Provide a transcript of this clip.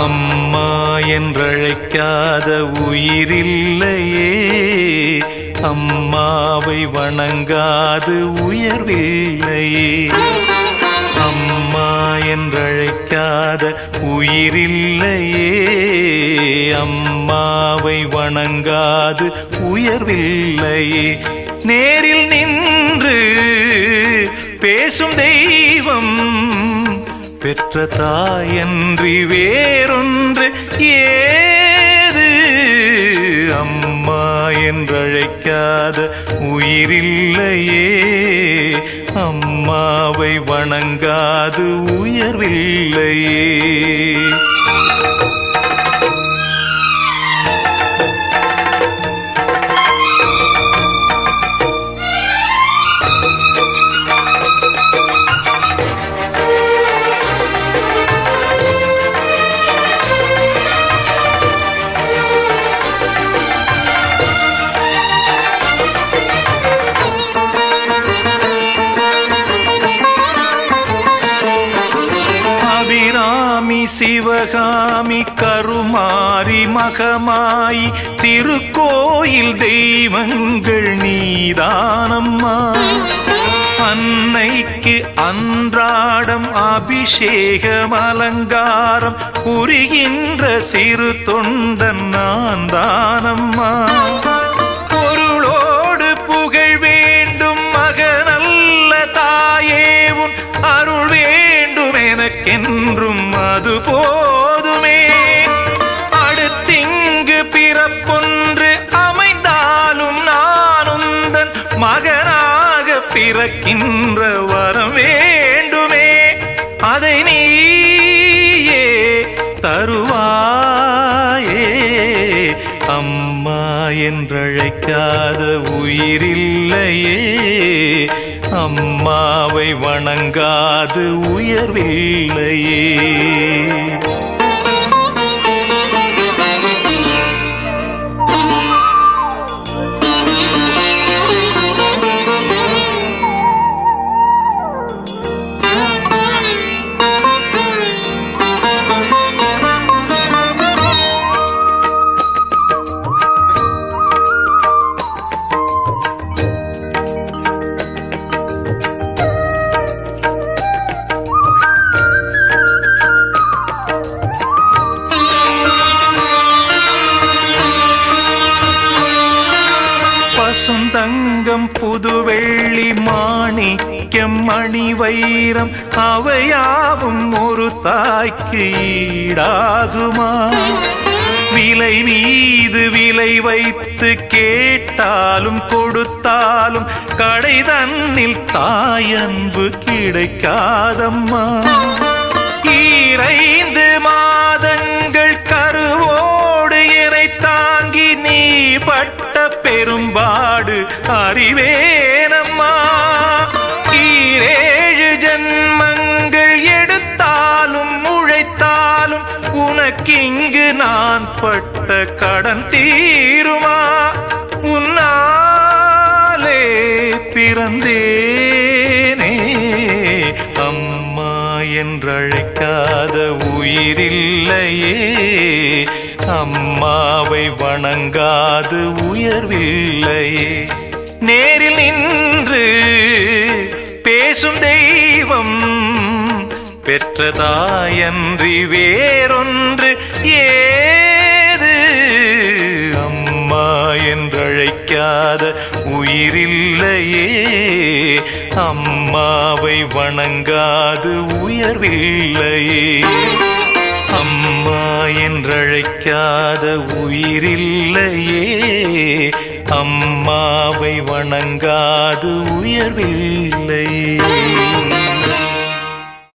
அம்மா என்றழைக்காத உயிரில்லையே, அம்மாவை வணங்காது உயர்வில்லையே. அம்மா என்றழைக்காத உயிரில்லையே, அம்மாவை வணங்காது உயர்வில்லையே. நேரில் நின்று பேசும் தெய்வம் பெற்ற தாயன்றி வேறொன்று ஏது. அம்மா என்றழைக்காத உயிரில்லையே, அம்மாவை வணங்காது உயர்வில்லையே. சிவகாமி கருமாரி மகமாயி திருக்கோயில் தெய்வங்கள் நீதானம்மா. அன்னைக்கு அன்றாடம் அபிஷேகம் அலங்காரம் புரிகின்ற சிறு தொண்டன் நான் தானம்மா. பொருளோடு புகழ் வேண்டும் மகனல்ல தாயே, உன் அருள் வேண்டும் எனக்கென்றும் அது போதுமே. அடுத்திங்கு பிறப்பொன்று அமைந்தாலும் நான் உந்தன் மகனாக பிறக்கின்ற வரம் வேண்டுமே. அதை நீயே தருவாயே. அம்மா என்றழைக்காத உயிரில்லையே, அம்மாவை வணங்காது உயர்வில்லையே. தங்கம் புதுவெள்ளி மாணிக்கம் மணி வைரம் அவையாவும் ஒரு தாய்க்கு ஈடாகுமா? விலை மீது விலை வைத்து கேட்டாலும் கொடுத்தாலும் கடை தன்னில் தாயன்பு கிடைக்காதம்மா. 2 மாதங்கள் கருவோடு என்னை தாங்கி நீ பட்ட பெரும்பாடு அறிவேனம்மா. 7 ஜன்மங்கள் எடுத்தாலும் உழைத்தாலும் உனக்கிங்கு நான் பட்ட கடன் தீருமா? உன்னாலே பிறந்தேனே. அம்மா என்றழைக்காத உயிரில்லையே, அம்மாவை வணங்காது உயர்வில்லையே. நேரில் நின்று பேசும் தெய்வம் பெற்ற தாயன்றி வேறொன்று ஏது. அம்மா என்றழைக்காத உயிரில்லையே, அம்மாவை வணங்காது உயர்வில்லையே. அம்மா என்றழைக்காத உயிரில்லையே, அம்மாவை வணங்காது உயர்வில்லையே.